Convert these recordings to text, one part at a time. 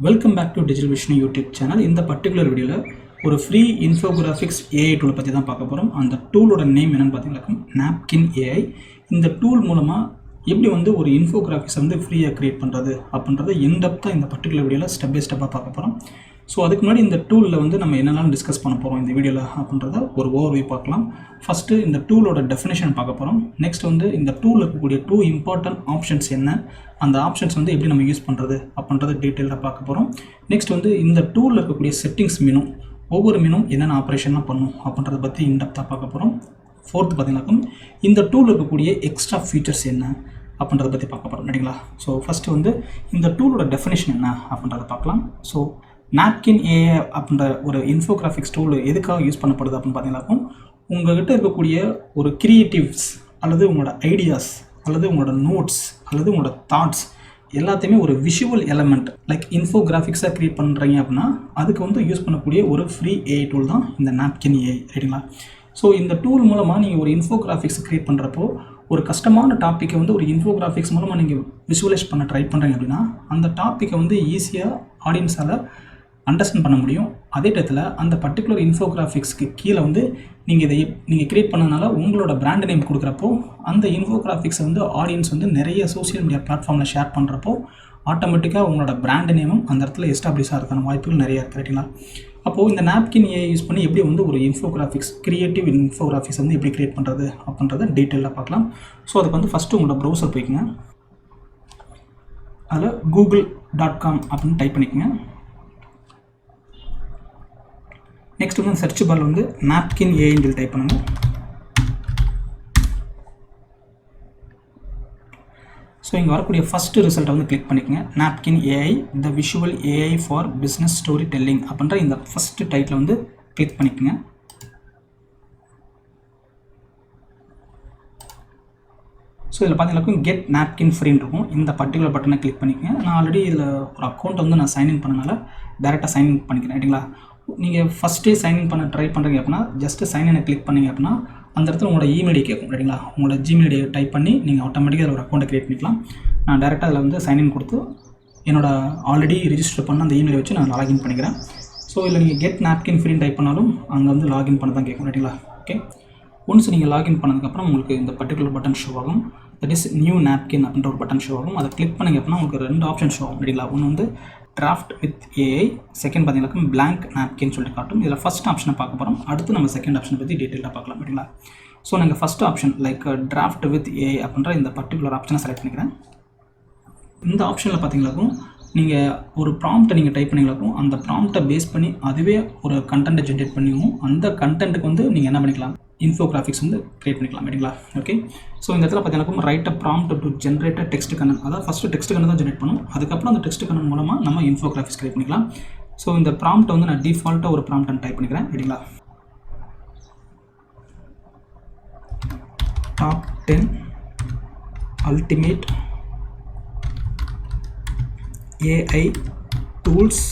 Welcome back to Digital Vishnu YouTube channel. In the particular video, ஒரு free Infographics AI tool பத்தி தான் பார்க்க போறோம். அந்த டூலோட நேம் என்னன்னு பாத்தீங்கன்னா Napkin AI. இந்த டூல் மூலமா எப்படி வந்து ஒரு Infographics வந்து ஃப்ரீயா கிரியேட் பண்றது அப்படின்றத in-depth இந்த particular வீடியோல ஸ்டெப் பை ஸ்டெப்பா பார்க்க போறோம். ஸோ அதுக்கு முன்னாடி இந்த டூலில் வந்து நம்ம என்னெல்லாம் டிஸ்கஸ் பண்ண போகிறோம் இந்த வீடியோவில் அப்படின்றத ஒரு ஓவர்வியூ பார்க்கலாம். ஃபஸ்ட்டு இந்த டூலோட டெஃபினேஷன் பார்க்க போகிறோம். நெக்ஸ்ட் வந்து இந்த டூலில் இருக்கக்கூடிய 2 இம்பார்ட்டன்ட் ஆப்ஷன்ஸ் என்ன, அந்த ஆப்ஷன்ஸ் வந்து எப்படி நம்ம யூஸ் பண்ணுறது அப்படின்றத டீட்டெயிலாக பார்க்க போகிறோம். நெக்ஸ்ட் வந்து இந்த டூலில் இருக்கக்கூடிய செட்டிங்ஸ் மெனு, ஒவ்வொரு மெனு என்னென்ன ஆப்ரேஷன்லாம் பண்ணும் அப்படின்றத பற்றி இன்டெப்த்தாக பார்க்க போகிறோம். ஃபோர்த்து பார்த்தீங்கன்னாக்கும் இந்த டூலில் இருக்கக்கூடிய எக்ஸ்ட்ரா ஃபீச்சர்ஸ் என்ன அப்படின்றத பற்றி பார்க்க போகிறோம் இல்லைங்களா. ஸோ ஃபஸ்ட்டு வந்து இந்த டூலோட டெஃபினேஷன் என்ன அப்படின்றத பார்க்கலாம். ஸோ Napkin AI அப்படின்ற ஒரு இன்ஃபோகிராஃபிக்ஸ் டூல் எதுக்காக யூஸ் பண்ணப்படுது அப்படின்னு பார்த்தீங்கன்னா, உங்கள்கிட்ட இருக்கக்கூடிய ஒரு கிரியேட்டிவ்ஸ் அல்லது உங்களோட ஐடியாஸ் அல்லது உங்களோட நோட்ஸ் அல்லது உங்களோட தாட்ஸ் எல்லாத்தையுமே ஒரு விஷுவல் எலமெண்ட் லைக் இன்ஃபோகிராஃபிக்ஸாக க்ரியேட் பண்ணுறீங்க அப்படின்னா அதுக்கு வந்து யூஸ் பண்ணக்கூடிய ஒரு ஃப்ரீ ஏஐ டூல் தான் இந்த Napkin AI ரைட்டுங்களா. ஸோ இந்த டூல் மூலமாக நீங்கள் ஒரு இன்ஃபோகிராஃபிக்ஸ் க்ரியேட் பண்ணுறப்போ ஒரு கஷ்டமான டாப்பிக்கை வந்து ஒரு இன்ஃபோகிராஃபிக்ஸ் மூலமாக நீங்கள் விஷுவலைஸ் பண்ண ட்ரை பண்ணுறீங்க அப்படின்னா அந்த டாப்பிக்கை வந்து ஈஸியாக ஆடியன்ஸால் அண்டர்ஸ்டாண்ட் பண்ண முடியும். அதே டயத்தில் அந்த பர்டிகுலர் இன்ஃபோகிராஃபிக்ஸ்க்கு கீழே வந்து நீங்கள் க்ரியேட் பண்ணதுனால உங்களோட பிராண்ட் நேம் கொடுக்குறப்போ அந்த இன்ஃபோகிராஃபிக்ஸை வந்து ஆடியன்ஸ் வந்து நிறைய சோஷியல் மீடியா பிளாட்ஃபார்மில் ஷேர் பண்ணுறப்போ ஆட்டோமேட்டிக்காக உங்களோட பிராண்ட் நேமும் அந்த இடத்துல எஸ்டாப்ளிஷ் ஆகிறதுக்கான வாய்ப்புகள் நிறைய இருக்குது ரைட்டுங்களா. அப்போது இந்த Napkin AI யூஸ் பண்ணி எப்படி வந்து ஒரு இன்ஃபோகிராஃபிக்ஸ் கிரியேட்டிவ் இன்ஃபோகிராஃபிக்ஸ் வந்து எப்படி க்ரியேட் பண்ணுறது அப்படின்றத டீட்டெயிலாக பார்க்கலாம். ஸோ அதுக்கு வந்து ஃபஸ்ட்டு உங்களோட ப்ரௌசர் போய்க்குங்க, அதில் google.com அப்படின்னு டைப் பண்ணிக்கோங்க. நெக்ஸ்ட் வந்து சர்ச் பாரில் வந்து Napkin AI சொல்லி டைப் பண்ணுங்க. ஸோ இங்கே வரக்கூடிய ஃபஸ்ட்டு ரிசல்ட்டை வந்து கிளிக் பண்ணிக்கோங்க. Napkin AI the visual AI for business story telling அப்படின்ற இந்த ஃபஸ்ட்டு டைட்டில் வந்து கிளிக் பண்ணிக்கோங்க. ஸோ இதில் பார்த்தீங்கன்னா கெட் Napkin ஃப்ரீன்னு இருக்கும். இந்த பர்டிகுலர் பட்டனை கிளிக் பண்ணிக்கோங்க. நான் ஆல்ரெடி இதில் ஒரு அக்கௌண்ட்டை வந்து நான் சைன்இன் பண்ணனால டேரெக்டாக சைன்இன் பண்ணிக்கிறேன் ரைட்டுங்களா. நீங்கள் ஃபஸ்ட்டே சைன்இன் பண்ண ட்ரை பண்ணுறீங்க அப்படின்னா ஜஸ்ட்டு சைன்இனை கிளிக் பண்ணிங்க அப்படின்னா அந்த இடத்துல உங்களோட இமெயில் ஐடி கேட்கும் ரைட்டுங்களா. உங்களோட ஜிமெயில் ஐடியை டைப் பண்ணி நீங்கள் ஆட்டோமேட்டிக்காக அதில் ஒரு அக்கௌண்ட்டை க்ரியேட் பண்ணிக்கலாம். நான் டேரெக்டாக அதில் வந்து சைன்இன் கொடுத்து என்னோட ஆல்ரெடி ரிஜிஸ்டர் பண்ண அந்த இமெயிலை வச்சு நான் லாகின் பண்ணிக்கிறேன். ஸோ இதில் நீங்கள் கெட் Napkin ஃப்ரீன்னு டைப் பண்ணாலும் அங்கே வந்து லாகின் பண்ண தான் கேட்கும் ரைட்டுங்களா. ஓகே, ஒன்ஸ் நீங்கள் லாகின் பண்ணதுக்கப்புறம் உங்களுக்கு இந்த பர்டிகுலர் பட்டன் ஷோ ஆகும். தட் இஸ் நியூ Napkin அப்படின்ற ஒரு பட்டன் ஷோ ஆகும். அதை கிளிக் பண்ணிங்க அப்படின்னா உங்களுக்கு 2 ஆப்ஷன் ஷோ ஆகும் ரைட்டுங்களா. ஒன்று வந்து டிராஃப்ட் வித் ஏஐ, செகண்ட் பார்த்தீங்கன்னா blank napkin சொல்லிட்டு காட்டும். இதில் ஃபஸ்ட் ஆப்ஷனை பார்க்க போகிறோம். அடுத்து நம்ம செகண்ட் ஆப்ஷனை பற்றி டீட்டெயிலாக பார்க்கலாம் ரைட்டுங்களா. ஸோ நாங்கள் first option like draft with AI அப்படின்ற இந்த பர்டிகுலர் ஆப்ஷனை செலக்ட் பண்ணிக்கிறேன். இந்த ஆப்ஷனில் பார்த்தீங்கன்னாக்கும் நீங்கள் ஒரு ப்ராம்ப்டை நீங்கள் டைப் பண்ணிங்களாக்கும் அந்த ப்ராம்ப்டை பேஸ் பண்ணி அதுவே ஒரு கண்டென்ட்டை ஜென்ரேட் பண்ணியும் அந்த கண்டென்ட்டுக்கு வந்து நீங்கள் என்ன பண்ணிக்கலாம் இன்ஃபோகிராஃபிக்ஸ் வந்து க்ரியேட் பண்ணிக்கலாம் ரைட்டுங்களா. ஓகே, ஸோ இந்த இடத்துல பார்த்தீங்கன்னா right a prompt to generate text content, அதாவது ஃபஸ்ட்டு டெக்ஸ்ட் கண்டென்ட் தான் ஜென்ரேட் பண்ணும். அதுக்கப்புறம் அந்த டெக்ஸ்ட் கண்டென்ட் மூலமாக நம்ம இன்ஃபோகிராஃபிக்ஸ் க்ரியேட் பண்ணிக்கலாம். ஸோ இந்த ப்ராம்ப்ட்டை வந்து நான் டிஃபால்ட்டாக ஒரு ப்ராம்ப்ட் டைப் பண்ணிக்கிறேன் ரைட்டுங்களா. Top 10 ultimate AI tools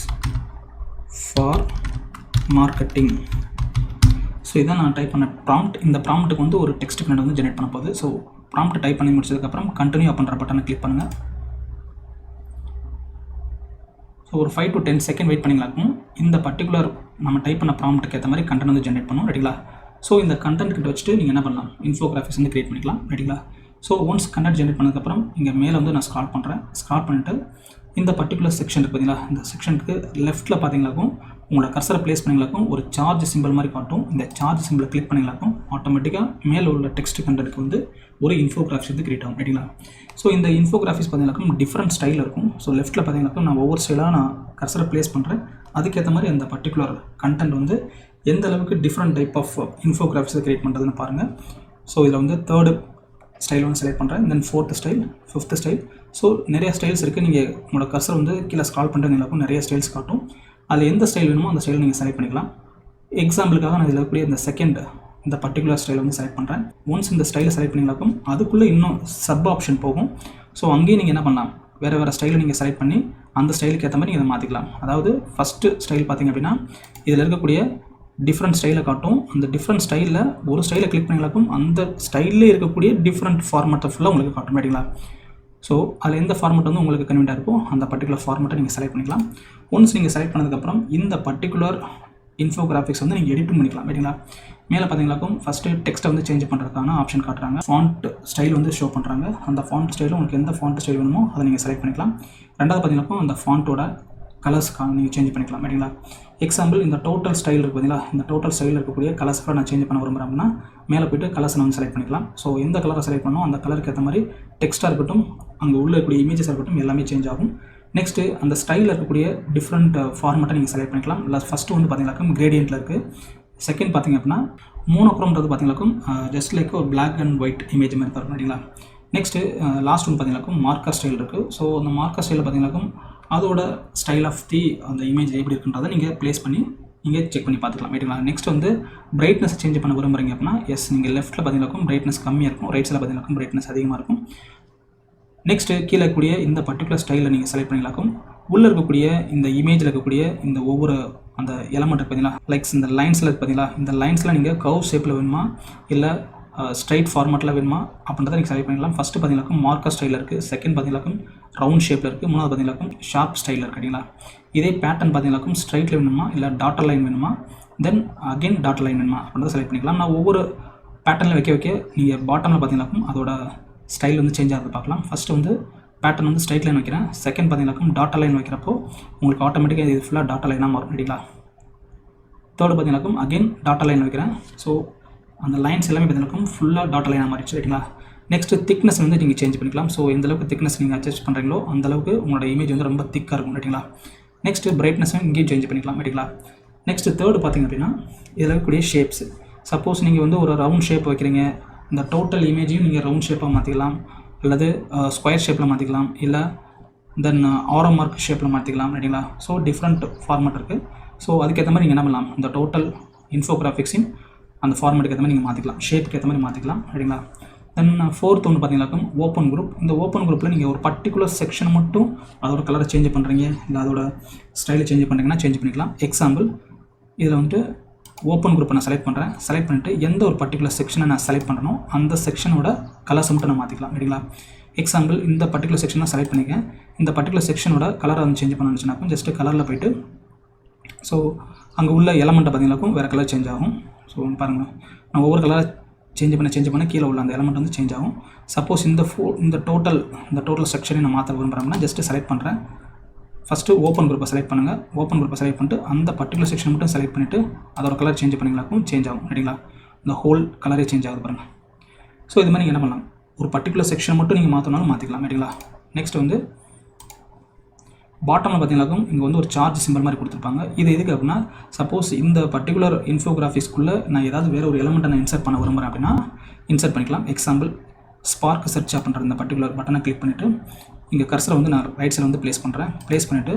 for marketing. So இதான் நான் டைப் பண்ண ப்ராம்ப்ட். இந்த ப்ராம்ப்ட்டுக்கு வந்து ஒரு டெக்ஸ்ட் கண்டென்ட் வந்து ஜென்ரேட் பண்ண போகுது. ஸோ ப்ராம்ப்ட் டைப் பண்ணி முடிச்சதுக்கப்புறம் கண்டினியூ அப்படின்ற பட்டனை கிளிக் பண்ணுங்கள். ஸோ ஒரு 5 to 10 செகண்ட் வெயிட் பண்ணிங்களாக்கும் இந்த பர்டிகுலர் நம்ம டைப் பண்ண ப்ராம்ப்ட்டுக்கு ஏற்ற மாதிரி கண்டென்ட் வந்து ஜென்ரேட் பண்ணும் ரைட்டுங்களா. ஸோ இந்த கண்டென்ட் கிட்ட வச்சுட்டு நீங்கள் என்ன பண்ணலாம் இன்ஃபோகிராஃபிக்ஸ் வந்து க்ரியேட் பண்ணிக்கலாம் ரைட்டுங்களா. ஸோ ஒன்ஸ் கண்டென்ட் ஜென்ரேட் பண்ணதுக்கப்புறம் இங்கே மேலே வந்து நான் ஸ்க்ரால் பண்ணுறேன். ஸ்க்ரால் பண்ணிவிட்டு இந்த பர்டிகுலர் செக்ஷன் இருக்குது பார்த்தீங்களா, இந்த செக்ஷனுக்கு லெஃப்ட்டில் பார்த்தீங்களாக்கும் உங்களோட கர்சரை ப்ளேஸ் பண்ணிங்களாக்கும் ஒரு சார்ஜ் சிம்பிள் மாதிரி காட்டும். இந்த சார்ஜ் சிம்பிளை கிளிக் பண்ணிங்களாக்கும் ஆட்டோமேட்டிக்காக மேலே உள்ள டெக்ஸ்ட் கண்டென்ட்க்கு வந்து ஒரு இன்ஃபோகிராஃபிக்ஸ் வந்து க்ரியேட் ஆகும் ரைட்டுங்களா. ஸோ இந்த இன்ஃபோகிராஃபிக்ஸ் பார்த்தீங்கன்னாக்கும் டிஃப்ரெண்ட் ஸ்டைல் இருக்கும். ஸோ லெஃப்ட்டில் பார்த்தீங்கன்னாக்கும் நான் ஒவ்வொரு ஸ்டைலாக நான் கர்சரை ப்ளேஸ் பண்ணுறேன். அதுக்கேற்ற மாதிரி அந்த பர்டிகுலர் கண்டென்ட் வந்து எந்த அளவுக்கு டிஃப்ரெண்ட் டைப் ஆஃப் இன்ஃபோகிராஃபிக்ஸை க்ரியேட் பண்ணுறதுன்னு பாருங்கள். ஸோ இதில் வந்து 3rd ஸ்டைல் வந்து செலக்ட் பண்ணுறேன். தென் 4th style, 5th style. So நிறைய ஸ்டைல்ஸ் இருக்குது. நீங்கள் உங்களோட கர்சர் வந்து கீழே ஸ்க்ரால் பண்ணுறதுனாலும் நிறைய ஸ்டைல்ஸ் காட்டும். அதில் எந்த ஸ்டைல் வேணுமோ அந்த ஸ்டைல் நீங்கள் செலக்ட் பண்ணிக்கலாம். எக்ஸாம்பிளுக்காக நான் இதில் இருக்கக்கூடிய இந்த செகண்ட் இந்த பர்டிகுலர் ஸ்டைல் வந்து செலக்ட் பண்ணுறேன். ஒன்ஸ் இந்த ஸ்டைலை செலக்ட் பண்ணிங்களாக்கும் அதுக்குள்ளே இன்னும் சப் ஆப்ஷன் போகும். ஸோ அங்கேயும் நீங்கள் என்ன பண்ணலாம் வேறு ஸ்டைலை நீங்கள் செலக்ட் பண்ணி அந்த ஸ்டைலுக்கு ஏற்ற மாதிரி நீங்கள் மாற்றிக்கலாம். அதாவது ஃபஸ்ட்டு ஸ்டைல் பார்த்திங்க அப்படின்னா இதில் இருக்கக்கூடிய டிஃப்ரெண்ட் ஸ்டைலை காட்டும். அந்த டிஃப்ரெண்ட் ஸ்டைலில் ஒரு ஸ்டைலை கிளிக் பண்ணிங்களாக்கும் அந்த ஸ்டைலில் இருக்கக்கூடிய டிஃப்ரெண்ட் ஃபார்மேட்டை ஃபுல்லாக உங்களுக்கு காட்டும் ரைட்டுங்களா. ஸோ அதில் எந்த ஃபார்மேட் வந்து உங்களுக்கு கன்வீனியாக இருக்கோ அந்த பர்டிகுலர் ஃபார்மேட்டை நீங்கள் செலக்ட் பண்ணிக்கலாம். ஒன்ஸ் நீங்கள் செலக்ட் பண்ணதுக்கப்புறம் இந்த பர்டிகுலர் இன்ஃபோகிராஃபிக்ஸ் வந்து நீங்கள் எடிட்டும் பண்ணிக்கலாம் ரைட்டுங்களா. மேலே பார்த்தீங்களாக்கும் ஃபஸ்ட்டு டெக்ஸ்ட்டை வந்து சேஞ்ச் பண்ணுறதுக்கான ஆப்ஷன் காட்டுறாங்க. ஃபாண்ட் ஸ்டைல் வந்து ஷோ பண்ணுறாங்க. அந்த ஃபாண்ட் ஸ்டைலில் உங்களுக்கு எந்த ஃபாண்ட் ஸ்டைல் வேணுமோ அதை நீங்கள் செலக்ட் பண்ணிக்கலாம். ரெண்டாவது பார்த்தீங்கன்னாக்கும் அந்த ஃபாண்ட்டோட கலர்ஸ்க்காக நீங்கள் சேஞ்ச் பண்ணிக்கலாம் ரைட்டுங்களா. எக்ஸாம்பிள் இந்த டோட்டல் ஸ்டைல் இருக்குது பார்த்தீங்களா, இந்த டோட்டல் ஸ்டைலில் இருக்கக்கூடிய கலர்ஸ்க்காக நான் சேஞ்ச் பண்ண விரும்புகிறேன் அப்படின்னா மேலே போய்ட்டு கலர்ஸ் நான் செலக்ட் பண்ணிக்கலாம். ஸோ எந்த கலரை செலக்ட் பண்ணணும் அந்த கலருக்கு ஏற்ற மாதிரி டெக்ஸ்ட்டாக இருக்கட்டும், அங்கே உள்ள இருக்கக்கூடிய இமேஜஸாக இருக்கட்டும் எல்லாமே சேஞ்ச் ஆகும். நெக்ஸ்ட்டு அந்த ஸ்டைலில் இருக்கக்கூடிய டிஃப்ரெண்ட் ஃபார்மேட்டை நீங்கள் செலக்ட் பண்ணிக்கலாம். இல்லை ஃபஸ்ட்டு வந்து பார்த்தீங்கன்னாக்கும் கிரேடியண்ட்டில் இருக்குது. செகண்ட் பார்த்திங்க அப்படின்னா மோனோக்ரோம்ன்றது பார்த்தீங்கன்னாக்கும் ஜஸ்ட் லைக் ஒரு பிளாக் அண்ட் ஒயிட் இமேஜ் மாதிரி தரும் ரைட்டுங்களா. நெக்ஸ்ட்டு லாஸ்ட் ஒன்று பார்த்தீங்கன்னாக்கும் மார்க்கர் ஸ்டைல் இருக்குது. ஸோ அந்த மார்க்கர் ஸ்டைலில் பார்த்தீங்கன்னாக்கும் அதோட ஸ்டைல் ஆஃப் தி அந்த இமேஜ் எப்படி இருக்குன்றதை நீங்கள் ப்ளேஸ் பண்ணி நீங்கள் செக் பண்ணி பார்த்துக்கலாம் ரைட்டுங்களா. நெக்ஸ்ட் வந்து பிரைட்னஸ் சேஞ்ச் பண்ண விரும்புகிறீங்க அப்படின்னா எஸ், நீங்கள் லெஃப்ட்டில் பார்த்தீங்கன்னாக்கும் பிரைட்னஸ் கம்மியாக இருக்கும், ரைட் சைடில் பார்த்தீங்கன்னாக்கும் பிரைட்னஸ் அதிகமாக இருக்கும். நெக்ஸ்ட்டு கீழே இருக்கக்கூடிய இந்த பர்டிகுலர் ஸ்டைலில் நீங்கள் செலக்ட் பண்ணிக்கலாக்கும். உள்ளே இருக்கக்கூடிய இந்த இமேஜில் இருக்கக்கூடிய இந்த ஒவ்வொரு அந்த எலமெண்ட் பார்த்தீங்களா, லைக்ஸ் இந்த லைன்ஸில் இருக்குது பார்த்தீங்களா, இந்த லைன்ஸில் நீங்கள் கர்வ் ஷேப்பில் வேணுமா இல்லை ஸ்ட்ரைட் ஃபார்மேட்டில் வேணுமா அப்படின்றத நீங்கள் செலக்ட் பண்ணிக்கலாம். ஃபஸ்ட்டு பார்த்தீங்கன்னாக்கும் மார்க்கர் ஸ்டைலில் இருக்குது, செகண்ட் பார்த்தீங்கன்னாக்கும் ரவுண்ட் ஷேப்பில் இருக்குது, மூணாவது பார்த்தீங்கன்னாக்கும் ஷார்ப் ஸ்டைலில் இருக்குங்களா. இதே பேட்டர்ன் பார்த்தீங்கன்னாக்கும் ஸ்ட்ரைட்டில் வேணுமா இல்லை டாட்டர் லைன் வேணுமா, தென் அகெயின் டாட்டர் லைன் வேணுமா அப்படின்றத செலக்ட் பண்ணிக்கலாம். நான் ஒவ்வொரு பேட்டர்னில் வைக்க நீங்கள் பாட்டமில் பார்த்தீங்கன்னாக்கும் அதோட ஸ்டைல் வந்து சேஞ்ச் ஆகிறது பார்க்கலாம். ஃபஸ்ட்டு வந்து பேட்டர்ன் வந்து ஸ்ட்ரைட் லைன் வைக்கிறேன், செகண்ட் பார்த்தீங்கன்னாக்கும் டாட்டர் லைன் வைக்கிறப்போ உங்களுக்கு ஆட்டோமேட்டிக்காக இது ஃபுல்லாக டாட்டர் லைனாக மாறும் ரைட்டுங்களா. தேர்டு பார்த்தீங்கன்னாக்கும் அகெயின் டாட்டர் லைன் வைக்கிறேன், ஸோ அந்த லைன்ஸ் எல்லாமே பார்த்தீங்கன்னாக்கும் ஃபுல்லாக டாட்டர் லைனாக மாறிடுச்சு ரைட்டுங்களா. நெக்ஸ்ட்டு திக்னஸ் வந்து நீங்கள் சேஞ்ச் பண்ணிக்கலாம். ஸோ எந்தளவுக்கு திக்னஸ் நீங்கள் அட்ஜஸ்ட் பண்ணுறீங்களோ அந்தளவுக்கு உங்களோட இமேஜ் வந்து ரொம்ப திக்காக இருக்கும் ரைட்டுங்களா. நெக்ஸ்ட்டு பிரைட்னஸும் இங்கேயும் சேஞ்ச் பண்ணிக்கலாம் ரைட்டுங்களா. நெக்ஸ்ட்டு தேர்டு பார்த்திங்க அப்படின்னா இதில் இருக்கக்கூடிய ஷேப்ஸ். சப்போஸ் நீங்கள் வந்து ஒரு ரவுண்ட் ஷேப் வைக்கிறீங்க, இந்த டோட்டல் இமேஜையும் நீங்கள் ரவுண்ட் ஷேப்பாக மாற்றிக்கலாம், அல்லது ஸ்கொயர் ஷேப்பில் மாற்றிக்கலாம், இல்லை தென் ஆரோ மார்க் ஷேப்பில் மாற்றிக்கலாம் ரைட்டுங்களா. ஸோ டிஃப்ரெண்ட் ஃபார்மேட் இருக்குது. ஸோ அதுக்கேற்ற மாதிரி நீங்கள் என்ன பண்ணலாம், இந்த டோட்டல் இன்ஃபோகிராஃபிக்ஸின் அந்த ஃபார்மேட்டுக்கு ஏற்ற மாதிரி நீங்கள் மாற்றிக்கலாம், ஷேப்புக்கு ஏற்ற மாதிரி மாற்றிக்கலாம் ரைட்டுங்களா. தென் ஃபோர்த் ஒன்று பார்த்தீங்கன்னாக்கும் ஓப்பன் குரூப். இந்த ஓப்பன் குரூப்பில் நீங்கள் ஒரு பர்டிகுலர் செக்ஷன் மட்டும் அதோட கலரை சேஞ்ச் பண்ணுறீங்க இல்லை அதோட ஸ்டைலை சேஞ்ச் பண்ணுறீங்கன்னா சேஞ்ச் பண்ணிக்கலாம். எக்ஸாம்பிள் இதில் வந்துட்டு ஓப்பன் குரூப்பை நான் செலக்ட் பண்ணுறேன், செலக்ட் பண்ணிவிட்டு எந்த ஒரு பர்டிகுலர் செக்ஷனை நான் செலக்ட் பண்ணணும் அந்த செக்ஷனோட கலர்ஸை மட்டும் நான் மாற்றிக்கலாம் ரைட்டுங்களா. எக்ஸாம்பிள் இந்த பர்டிகுலர் செக்ஷன் நான் செலக்ட் பண்ணிக்கேன், இந்த பர்டிகுலர் செக்ஷனோட கலரை வந்து சேஞ்ச் பண்ணணுச்சுனாக்கும் ஜஸ்ட்டு கலரில் போய்ட்டு ஸோ அங்கே உள்ள எலமெண்ட்டை பார்த்தீங்கன்னாக்கும் வேறு கலர் சேஞ்ச் ஆகும். ஸோ பாருங்கள், நான் ஒவ்வொரு கலரை சேஞ்ச் பண்ண கீழே உள்ள அந்த எலமெண்ட் வந்து சேஞ்ச் ஆகும். சப்போஸ் இந்த டோட்டல் செக்ஷனை நான் மாற்ற விரும்புகிறேன்னா ஜஸ்ட்டு செலக்ட் பண்ணுறேன். ஃபஸ்ட்டு ஓப்பன் குரூப்பை செலக்ட் பண்ணுங்கள், ஓப்பன் குரூப்பை செலக்ட் பண்ணிட்டு அந்த பர்டிகுலர் செக்ஷன் மட்டும் செலக்ட் பண்ணிவிட்டு அதோட கலர் சேஞ்ச் பண்ணிங்களாக்கும் சேஞ்ச் ஆகும் ரைட்டுங்களா. இந்த ஹோல் கலரே சேஞ்ச் ஆகுது பாருங்கள். ஸோ இது மாதிரி நீங்கள் என்ன பண்ணலாம், ஒரு பர்டிகுலர் செக்ஷன் மட்டும் நீங்கள் மாற்றினாலும் மாற்றிக்கலாம் ரைட்டுங்களா. நெக்ஸ்ட் வந்து பாட்டமில் பார்த்தீங்கன்னாக்கும் இங்கே வந்து ஒரு சார்ஜ் சிம்பிள் மாதிரி கொடுத்துருப்பாங்க. இது எதுக்கு அப்படின்னா சப்போஸ் இந்த பர்டிகுலர் இன்ஃபோகிராஃபிக்ஸ்க்குள்ளே நான் ஏதாவது வேறு ஒரு எலமெண்ட்டை நான் இன்சர்ட் பண்ண விரும்புகிறேன் அப்படின்னா இன்சர்ட் பண்ணிக்கலாம். எக்ஸாம்பிள் ஸ்பார்க் சர்ச் பண்ணுற இந்த பர்டிகுலர் பட்டனை கிளிக் பண்ணிவிட்டு இங்கே கர்சரை வந்து நான் ரைட் சைடில் வந்து ப்ளேஸ் பண்ணிவிட்டு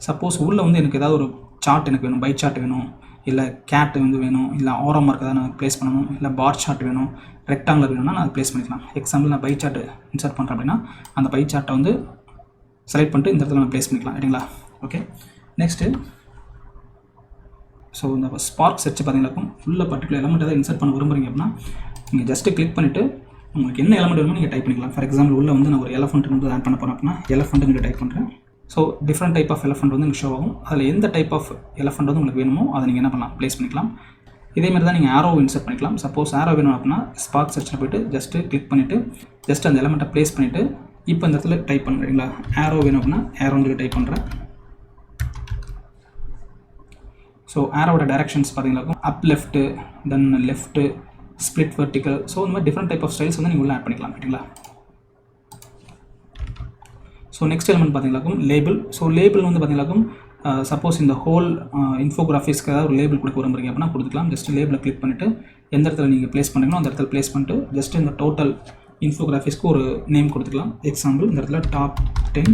சப்போஸ் உள்ளே வந்து எனக்கு ஏதாவது ஒரு சார்ட் எனக்கு வேணும், பை சார்ட் வேணும், இல்லை கேட் வந்து வேணும், இல்லை ஆரோ மார்க் ஏதாவது நான் ப்ளேஸ் பண்ணணும், இல்லை பார் சார்ட் வேணும், ரெக்டாங்குலர் வேணும்னா நான் ப்ளேஸ் பண்ணிக்கலாம். எக்ஸாம்பிள் நான் பை சார்ட் இன்சர்ட் பண்ணுறேன் அப்படின்னா அந்த பை சார்ட்டை வந்து செலக்ட் பண்ணிட்டு இந்த இடத்துல நம்ம ப்ளேஸ் பண்ணிக்கலாம் ரைட்டுங்களா. ஓகே, நெக்ஸ்ட்டு ஸோ இந்த ஸ்பார்க் சர்ச் பார்த்தீங்கன்னாக்கும் ஃபுல்லாக பர்டிகுலர் எலமெண்ட் ஏதாவது இன்சர்ட் பண்ண விரும்புறீங்க அப்படின்னா நீங்கள் ஜஸ்ட்டு கிளிக் பண்ணிவிட்டு உங்களுக்கு என்ன எலமெண்ட் வேணுமோ நீங்கள் டைப் பண்ணிக்கலாம். ஃபார் எக்ஸாம்பிள் உள்ள வந்து நான் ஒரு எலஃபண்ட் வந்து ஆட் பண்ண போகிறேன் அப்படின்னா எலஃபண்ட் நீங்கள் டைப் பண்ணுறேன். So different type of elephant வந்து எனக்கு ஷோ ஆகும். அதில் எந்த டைப் ஆஃப் எலஃபண்ட் வந்து உங்களுக்கு வேணுமோ அதை நீங்கள் என்ன பண்ணலாம், ப்ளேஸ் பண்ணிக்கலாம். இதேமாதிரி தான் நீங்கள் ஆரோ இன்சர்ட் பண்ணிக்கலாம். சப்போஸ் ஆரோ வேணும் அப்படின்னா ஸ்பார்க் சர்ச்சில் போய்ட்டு ஜஸ்ட்டு கிளிக் பண்ணிவிட்டு ஜஸ்ட் அந்த எலமெண்ட்டை ப்ளேஸ் பண்ணிவிட்டு இப்போ இந்த இடத்துல டைப் பண்ணுறீங்களா, ஆரோ வேணும் அப்படின்னா ஆரோன்னு சொல்லி டைப் பண்ணுறேன். ஸோ ஆரோட டைரக்ஷன்ஸ் பார்த்தீங்கன்னாக்கும் அப் லெஃப்ட்டு, தென் லெஃப்ட்டு, ஸ்ப்ளிட் வெர்டிக்கல், ஸோ இந்த மாதிரி டிஃப்ரெண்ட் டைப் ஆஃப் ஸ்டைல்ஸ் வந்து நீங்கள் உள்ள ஆட் பண்ணிக்கலாம் ரைட்டுங்களா. ஸோ நெக்ஸ்ட் எலமெண்ட் பார்த்தீங்கன்னாக்கும் லேபிள். ஸோ லேபிள் வந்து பார்த்தீங்கன்னாக்கும் சப்போஸ் இந்த ஹோல் இன்ஃபோகிராஃபிக்ஸ்க்கு ஏதாவது ஒரு லேபிள் கொடுக்க விரும்புறீங்க அப்படின்னா கொடுத்துக்கலாம். ஜஸ்ட் லேபிளை கிளிக் பண்ணிவிட்டு எந்த இடத்துல நீங்கள் ப்ளேஸ் பண்ணுறீங்களோ அந்த இடத்துல ப்ளேஸ் பண்ணிட்டு ஜஸ்ட் இந்த டோட்டல் இன்ஃபோகிராஃபிக்ஸ்க்கு ஒரு நேம் கொடுத்துக்கலாம். எக்ஸாம்பிள் இந்த இடத்துல top 10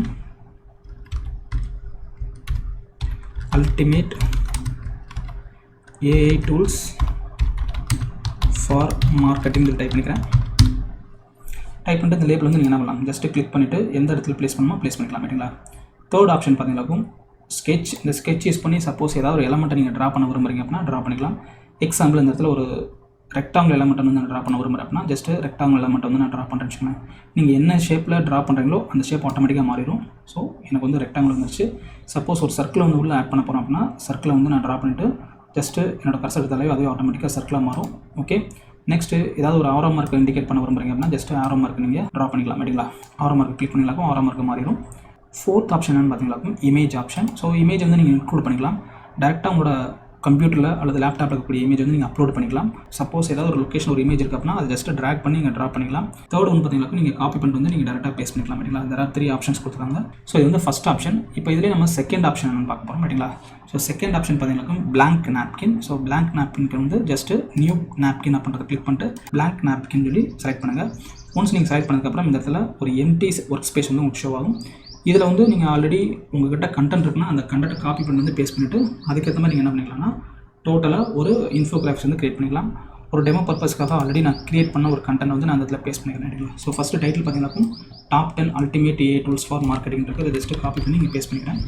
ultimate AI tools for marketing type பண்ணிக்கிறேன். டைப் பண்ணிட்டு இந்த லேபிள் வந்து நீங்கள் என்ன பண்ணலாம், ஜஸ்ட்டு கிளிக் பண்ணிவிட்டு எந்த இடத்துல ப்ளேஸ் பண்ணணுமோ ப்ளேஸ் பண்ணிக்கலாம் ரைட்டுங்களா. தேர்ட் ஆப்ஷன் பார்த்தீங்கன்னாக்கும் ஸ்கெட்ச். இந்த ஸ்கெட்ச் யூஸ் பண்ணி சப்போஸ் ஏதாவது ஒரு எலமெண்ட்டை நீங்கள் ட்ரா பண்ண விரும்புறீங்க அப்படின்னா ட்ரா பண்ணிக்கலாம். எக்ஸாம்பிள் இந்த இடத்துல ஒரு ரெக்டாங்கிள் எலமெண்ட் வந்து நான் ட்ரா பண்ண விரும்புகிறேன் அப்படின்னா ஜஸ்ட் ரெக்டாங்கிள் எலமெண்ட் வந்து நான் ட்ரா பண்ணுறேன்னு வச்சுக்கோங்க. நீங்கள் என்ன ஷேப்பில் ட்ரா பண்ணுறீங்களோ அந்த ஷேப் ஆட்டோமேட்டிக்காக மாறிடும். ஸோ எனக்கு வந்து ரெக்டாங்கிள் வந்துருச்சு. சப்போஸ் ஒரு சர்க்கிள் வந்து உள்ளே ஆட் பண்ண போகிறோம் அப்படின்னா சர்க்கிளை வந்து நான் ட்ரா பண்ணிவிட்டு ஜஸ்ட்டு என்னோடய கர்சர் எடுத்தாலே அதுவே ஆட்டோமேட்டிக்காக சர்க்கிளாக மாறும். ஓகே, நெக்ஸ்ட்டு ஏதாவது ஒரு ஆரோ மார்க்கை இண்டிகேட் பண்ண விரும்புறீங்க அப்படின்னா ஜஸ்ட் ஆரோ மார்க் நீங்கள் ட்ரா பண்ணிக்கலாம். ரைட்டுங்களா? ஆரோ மார்க் கிளிக் பண்ணிங்களாக்கும் ஆரோ மார்க் மாறிடும். ஃபோர்த் ஆப்ஷன் என்னென்னு பார்த்தீங்களாக்கும் இமேஜ் ஆப்ஷன். ஸோ இமேஜ் வந்து நீங்கள் இன்க்ளூட் பண்ணிக்கலாம். டேரெக்டாக உங்களோட கம்ப்யூட்டரில் அல்லது லேப்டாப்பில் இருக்கக்கூடிய இமேஜ் வந்து நீங்கள் அப்லோட் பண்ணிக்கலாம். சப்போஸ் ஏதாவது ஒரு லொக்கேஷன் ஒரு இமேஜ் இருக்குது அப்படின்னா அதை ஜஸ்ட் ட்ராக் பண்ணி நீங்கள் ட்ரா பண்ணிக்கலாம். தேர்ட் ஒன்று பார்த்தீங்கன்னா நீங்கள் காப்பி பண்ணிட்டு வந்து நீங்கள் டேரெக்டாக பேஸ்ட் பண்ணிக்கலாம். ரைட்டுங்களா? there are 3 ஆப்ஷன்ஸ் கொடுத்துருக்காங்க. ஸோ இது வந்து ஃபஸ்ட் ஆப்ஷன். இப்போ இதிலே நம்ம செகண்ட் ஆப்ஷன் என்னன்னு பார்க்க போகிறோம். ரைட்டுங்களா? ஸோ செகண்ட் ஆப்ஷன் பார்த்தீங்கன்னா blank napkin. So blank napkin வந்து ஜஸ்ட் நியூ napkin அப்படின்றத கிளிக் பண்ணிட்டு blank napkin சொல்லி செலக்ட் பண்ணுங்கள். ஒன்ஸ் நீங்கள் செலக்ட் பண்ணதுக்கப்புறம் இந்த இடத்துல ஒரு எம்டி ஒர்க் ஸ்பேஸ் வந்து உங்களுக்கு ஷோ ஆகும். இதில் வந்து நீங்கள் ஆல்ரெடி உங்கள்கிட்ட கண்டென்ட் இருக்குன்னா அந்த கண்டென்ட்டை காப்பி பண்ணி வந்து பேஸ்ட் பண்ணிவிட்டு அதுக்கேற்ற மாதிரி நீங்கள் என்ன பண்ணிக்கலாம்னா டோட்டலாக ஒரு இன்ஃபோகிராஃபிக்ஸ் வந்து கிரியேட் பண்ணிக்கலாம். ஒரு டெமோ பர்பஸ்க்காக ஆல்ரெடி நான் கிரியேட் பண்ண ஒரு கண்டென்ட் வந்து நான் அந்த இடத்துல பேஸ்ட் பண்ணிக்கிறேன். ஸோ ஃபஸ்ட்டு டைட்டில் பார்த்தீங்கன்னா top 10 ultimate AI tools for marketing இருக்குது. அதை ஜஸ்ட்டு காப்பி பண்ணி இங்கே பேஸ்ட் பண்ணிக்கிறேன்.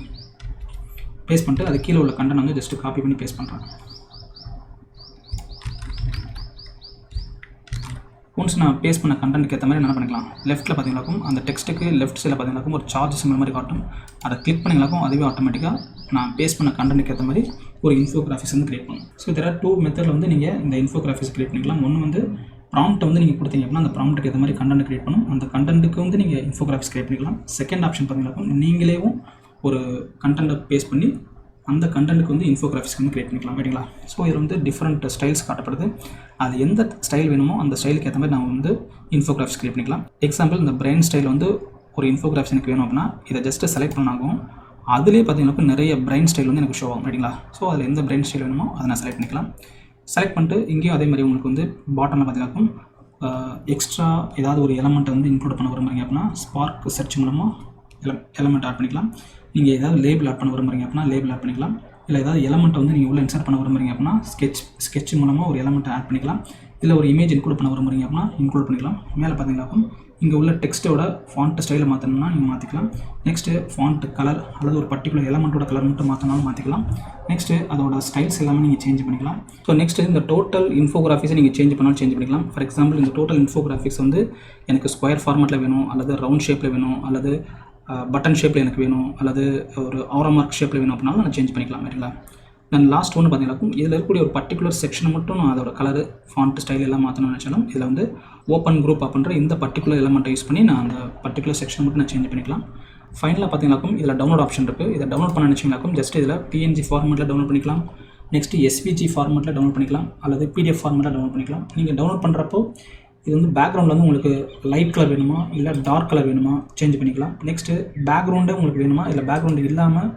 பேஸ்ட் பண்ணிட்டு அது கீழே உள்ள கண்டென்ட் வந்து ஜஸ்ட்டு காப்பி பண்ணி பேஸ்ட் பண்ணுறேன். ஒன்ஸ் நான் பேஸ்ட் பண்ண கண்டென்ட்க்கு ஏற்ற மாதிரி என்ன பண்ணிக்கலாம், லெஃப்ட்டில் பார்த்தீங்கன்னாக்கும் அந்த டெக்ஸ்ட்டுக்கு லெஃப்ட் சைடில் பார்த்தீங்கன்னாக்கும் ஒரு சார்ஜ் சிம்பிள் மாதிரி காட்டும். அதை கிளிக் பண்ணிங்களாக்கும் அதுவே ஆட்டோமேட்டிக்காக நான் பேஸ்ட் பண்ண கண்டென்ட்க்கு ஏற்ற மாதிரி ஒரு இன்ஃபோகிராஃபிக்ஸ் வந்து கிரியேட் பண்ணும். ஸோ இதில் 2 மெத்தடில் வந்து நீங்கள் இந்த இன்ஃபோகிராஃபிக்ஸ் கிரியேட் பண்ணிக்கலாம். ஒன்று வந்து ப்ராம்ப்ட் வந்து நீங்கள் கொடுத்தீங்க அப்படின்னா அந்த ப்ராம்ப்ட்டுக்கு ஏற்ற மாதிரி கண்டென்ட் கிரியேட் பண்ணும். அந்த கண்டென்ட்டுக்கு வந்து நீங்கள் இன்ஃபோகிராஃபிக்ஸ் கிரியேட் பண்ணிக்கலாம். செகண்ட் ஆப்ஷன் பார்த்தீங்கன்னாக்கும் நீங்களேவும் ஒரு கண்டென்ட்டை பேஸ்ட் பண்ணி அந்த கண்டென்ட்டுக்கு வந்து இன்ஃபோகிராஃபிக்ஸ் வந்து கிரியேட் பண்ணிக்கலாம். ரைட்டுங்களா? ஸோ இது வந்து டிஃப்ரெண்ட் ஸ்டைல்ஸ் காட்டப்படுது. அது எந்த ஸ்டைல் வேணுமோ அந்த ஸ்டைலுக்கு ஏற்ற மாதிரி நம்ம வந்து இன்ஃபோகிராஃபிக்ஸ் கிரியேட் பண்ணிக்கலாம். எக்ஸாம்பிள் இந்த பிரெயின் ஸ்டைல் வந்து ஒரு இன்ஃபோகிராஃபிக்ஸ் எனக்கு வேணும் அப்படின்னா இதை ஜஸ்ட்டு செலக்ட் பண்ணாகும். அதிலே பார்த்தீங்கன்னா நிறைய பிரெயின் ஸ்டைல் வந்து எனக்கு ஷோ ஆகும். ரைட்டுங்களா? ஸோ அதில் எந்த பிரெயின் ஸ்டைல் வேணுமோ அதை நான் செலக்ட் பண்ணிக்கலாம். செலக்ட் பண்ணிட்டு இங்கேயும் அதே மாதிரி உங்களுக்கு வந்து பாட்டமில் பார்த்தீங்கன்னா எக்ஸ்ட்ரா ஏதாவது ஒரு எலமெண்ட்டை வந்து இன்க்ளூட் பண்ண விரும்புறீங்க அப்படின்னா ஸ்பார்க் சர்ச் மூலமாக எலமெண்ட் ஆட் பண்ணிக்கலாம். நீங்கள் ஏதாவது லேபிள் ஆட் பண்ண விரும்புறீங்க அப்படின்னா லேபிள் ஆட் பண்ணிக்கலாம். இல்லை ஏதாவது எலமெண்ட்டை வந்து நீங்கள் உள்ள இன்சர்ட் பண்ண விரும்புறீங்க அப்படின்னா ஸ்கெட்ச் மூலமாக ஒரு எலமெண்ட்டை ஆட் பண்ணிக்கலாம். இல்லை ஒரு இமேஜ் இன்க்ளூட் பண்ண விரும்புறீங்க அப்படின்னா இன்க்ளூட் பண்ணிக்கலாம். மேலே பார்த்தீங்கன்னா இங்கே உள்ள டெக்ஸ்ட்டோட ஃபாண்ட் ஸ்டைலை மாற்றணும்னா நீங்கள் மாற்றிக்கலாம். நெக்ஸ்ட்டு ஃபாண்ட் கலர் அல்லது ஒரு பர்டிகுலர் எலமெண்ட்டோட கலர் மட்டும் மாற்றினாலும் மாற்றிக்கலாம். நெக்ஸ்ட்டு அதோட ஸ்டைல்ஸ் எல்லாமே நீங்கள் சேஞ்ச் பண்ணிக்கலாம். ஸோ நெக்ஸ்ட்டு இந்த டோட்டல் இன்ஃபோகிராஃபிக்ஸை நீங்கள் சேஞ்ச் பண்ணாலும் சேஞ்ச் பண்ணிக்கலாம். ஃபார் எக்ஸாம்பிள் இந்த டோட்டல் இன்ஃபோகிராஃபிக்ஸ் வந்து எனக்கு ஸ்கொயர் ஃபார்மேட்டில் வேணும், அல்லது ரவுண்ட் ஷேப்பில் வேணும், அல்லது பட்டன் ஷேப்பில் எனக்கு வேணும், அல்லது ஒரு ஆரோ மார்க் ஷேப்பில் வேணும் அப்படின்னாலும் நான் சேஞ்ச் பண்ணிக்கலாம். ரைட்டுங்களா? தென் லாஸ்ட் ஒன்று பார்த்தீங்கன்னா இதில் இருக்கக்கூடிய ஒரு பர்டிகுலர் செக்ஷனை மட்டும் நான் அதோட கலரு ஃபாண்ட் ஸ்டைல் எல்லாம் மாற்றணும்னு நினச்சாலும் இதில் வந்து ஓப்பன் குரூப் அப்படின்ற இந்த பர்டிகுலர் எலமெண்ட்டை யூஸ் பண்ணி நான் அந்த பர்டிகுலர் செக்ஷன் மட்டும் நான் சேஞ்ச் பண்ணிக்கலாம். ஃபைனலாக பார்த்தீங்கன்னாக்கும் இதில் டவுன்லோட் ஆப்ஷன் இருக்குது. இதை டவுன்லோட் பண்ண நினச்சிங்கனாக்கும் ஜஸ்ட் இதில் பிஎன்ஜி ஃபார்மெட்டில் டவுன்லோட் பண்ணிக்கலாம். நெக்ஸ்ட்டு எஸ்விஜி ஃபார்மெட்டில் டவுன்லோட் பண்ணிக்கலாம், அல்லது பிடிஎஃப் ஃபார்மெட்டில் டவுன்லோட் பண்ணிக்கலாம். நீங்கள் டவுன்லோட் பண்ணுறப்போ இது வந்து பேக்ரவுண்டில் வந்து உங்களுக்கு லைட் கலர் வேணுமா இல்லை டார்க் கலர் வேணுமா சேஞ்ச் பண்ணிக்கலாம். நெக்ஸ்ட்டு பேக்ரவுண்டே உங்களுக்கு வேணுமா இல்லை பேக்ரவுண்டு இல்லாமல்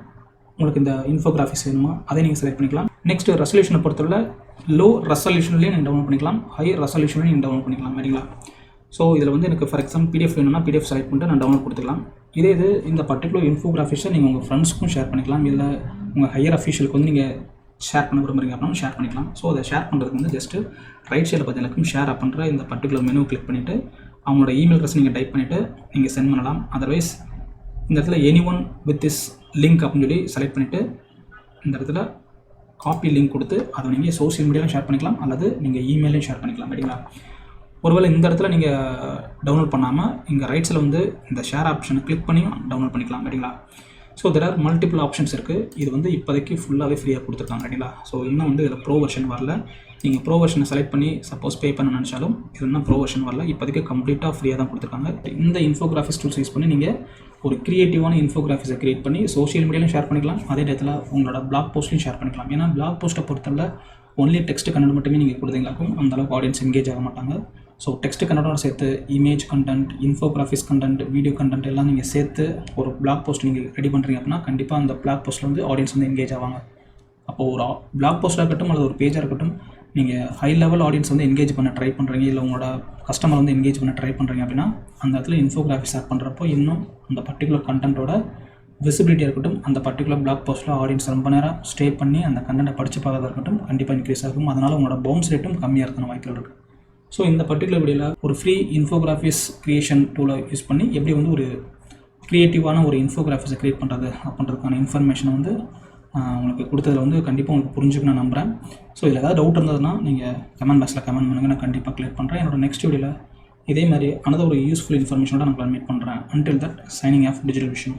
உங்களுக்கு இந்த இன்ஃபோகிராஃபிக்ஸ் வேணுமா அதை நீங்கள் செலக்ட் பண்ணிக்கலாம். நெக்ஸ்ட்டு ரெசல்யூஷனை பொறுத்தவரை லோ ரெசல்யூஷன்லேயே நீங்கள் டவுன்லோட் பண்ணிக்கலாம், ஹை ரெசல்யூஷன்லேயும் நீங்கள் டவுன்லோட் பண்ணிக்கலாம். சரிங்களா? ஸோ இதில் வந்து எனக்கு ஃபார் எக்ஸாம்பிள் பிடிஎஃப் வேணும்னா பிடிஎஃப் செலக்ட் பண்ணிட்டு நான் டவுன்லோட் கொடுத்துக்கலாம். இதே இது இந்த பர்டிகுலர் இன்ஃபோகிராஃபிக்ஸை நீங்கள் உங்கள் ஃப்ரெண்ட்ஸ்க்கும் ஷேர் பண்ணிக்கலாம், இல்லை உங்கள் ஹையர் அஃபீஷியலுக்கு வந்து நீங்கள் ஷேர் பண்ண விரும்புறீங்க அப்படின்னா ஷேர் பண்ணிக்கலாம். ஸோ அதை ஷேர் பண்ணுறதுக்கு வந்து ஜஸ்ட்டு ரைட் சைடில் பார்த்தீங்கன்னா ஷேர் அப்படின்ற இந்த பர்டிகுலர் மெனு கிளிக் பண்ணிவிட்டு அவங்களோட இமெயில் அட்ரஸ் நீங்கள் டைப் பண்ணிவிட்டு நீங்கள் சென்ட் பண்ணலாம். அதர்வைஸ் இந்த இடத்துல எனி1 வித் திஸ் லிங்க் அப்படின்னு சொல்லி செலக்ட் பண்ணிவிட்டு இந்த இடத்துல காப்பி லிங்க் கொடுத்து அதை நீங்கள் சோஷியல் மீடியாவில் ஷேர் பண்ணிக்கலாம், அல்லது நீங்கள் இமெயிலையும் ஷேர் பண்ணிக்கலாம். சரிங்களா? ஒருவேளை இந்த இடத்துல நீங்கள் டவுன்லோட் பண்ணாமல் இங்கே ரைட் சைடில் வந்து இந்த ஷேர் ஆப்ஷனை கிளிக் பண்ணி டவுன்லோட் பண்ணிக்கலாம். சரிங்களா? So there are multiple options இருக்குது. இது வந்து இப்போதைக்கு ஃபுல்லாகவே ஃப்ரீயாக கொடுத்துருக்காங்க. சரிங்களா? ஸோ இன்னும் வந்து இதில் ப்ரோ வெர்ஷன் வரல. நீங்கள் ப்ரோ வெர்ஷனை செலக்ட் பண்ணி சப்போஸ் பே பண்ண நினச்சாலும் இது இன்னும் ப்ரோ வெர்ஷன் வரல. இப்போதைக்கு கம்ப்ளீட்டாக ஃப்ரீயாக தான் கொடுத்துருக்காங்க. இந்த இன்ஃபோகிராஃபிக்ஸ் டூல்ஸ் யூஸ் பண்ணி நீங்கள் ஒரு கிரியேட்டிவான இன்ஃபோகிராஃபிக்ஸை கிரியேட் பண்ணி சோஷியல் மீடியாலையும் ஷேர் பண்ணிக்கலாம், அதே நேரத்தில் உங்களோட பிளாக் போஸ்ட்லையும் ஷேர் பண்ணிக்கலாம். ஏன்னா பிளாக் போஸ்ட்டை பொறுத்தவரை ஒன்லி டெக்ஸ்ட் கண்டென்ட் மட்டுமே நீங்கள் கொடுத்தீங்களாக்கும் அந்தளவுக்கு ஆடியன்ஸ் என்கேஜ் ஆக மாட்டாங்க. ஸோ டெக்ஸ்ட் கண்டென்ட்டோட சேர்த்து image content, infographics content, video content எல்லாம் நீங்கள் சேர்த்து ஒரு பிளாக் போஸ்ட் நீங்கள் ரெடி பண்ணுறீங்க அப்படின்னா கண்டிப்பாக அந்த பிளாக் போஸ்ட்டில் வந்து ஆடியன்ஸ் வந்து என்கேஜ் ஆவாங்க. அப்போது ஒரு பிளாக் போஸ்ட்டாக இருக்கட்டும் அல்லது ஒரு பேஜாக இருக்கட்டும், நீங்கள் ஹை லெவல் ஆடியன்ஸ் வந்து என்கேஜ் பண்ண ட்ரை பண்ணுறீங்க, இல்லை உங்களோட கஸ்டமர் வந்து என்கேஜ் பண்ண ட்ரை பண்ணுறீங்க அப்படின்னா அந்த இடத்துல இன்ஃபோகிராஃபிக்ஸ் ஆட் பண்ணுறப்போ இன்னும் அந்த பர்டிகுலர் கண்டென்ட்டோட விசிபிலிட்டியாக இருக்கட்டும், அந்த பர்டிகுலர் பிளாக் போஸ்ட்டில் ஆடியன்ஸ் ரொம்ப நேரம் ஸ்டே பண்ணி அந்த கண்டென்ட்டை படித்து பார்க்கறதா இருக்கட்டும் கண்டிப்பாக இன்க்ரீஸ் ஆகும். அதனால் உங்களோட பவுன்ஸ் ரேட்டும் கம்மியாக இருக்கிற வாய்ப்புகள் இருக்குது. ஸோ இந்த பர்டிகுலர் வீடியோவில் ஒரு ஃப்ரீ இன்ஃபோகிராஃபிக்ஸ் க்ரியேஷன் டூலை யூஸ் பண்ணி எப்படி வந்து ஒரு க்ரியேட்டிவான ஒரு இன்ஃபோகிராஃபிக்ஸை க்ரியேட் பண்ணுறது அப்படின்றதுக்கான இன்ஃபர்மேஷனை வந்து உங்களுக்கு கொடுத்ததில் வந்து கண்டிப்பாக உங்களுக்கு புரிஞ்சுக்க நான் நம்புகிறேன். ஸோ இதில் ஏதாவது டவுட் இருந்ததுன்னா நீங்கள் கமெண்ட் பாக்ஸில் கமெண்ட் பண்ணுங்கள், நான் கண்டிப்பாக கிளியர் பண்ணுறேன். என்னோட நெக்ஸ்ட் வீடியோவில் இதே மாதிரி another ஒரு யூஸ்ஃபுல் இன்ஃபர்மேஷனோட நான் மீட் பண்ணுறேன். Until that, signing off, Digital Vishnu.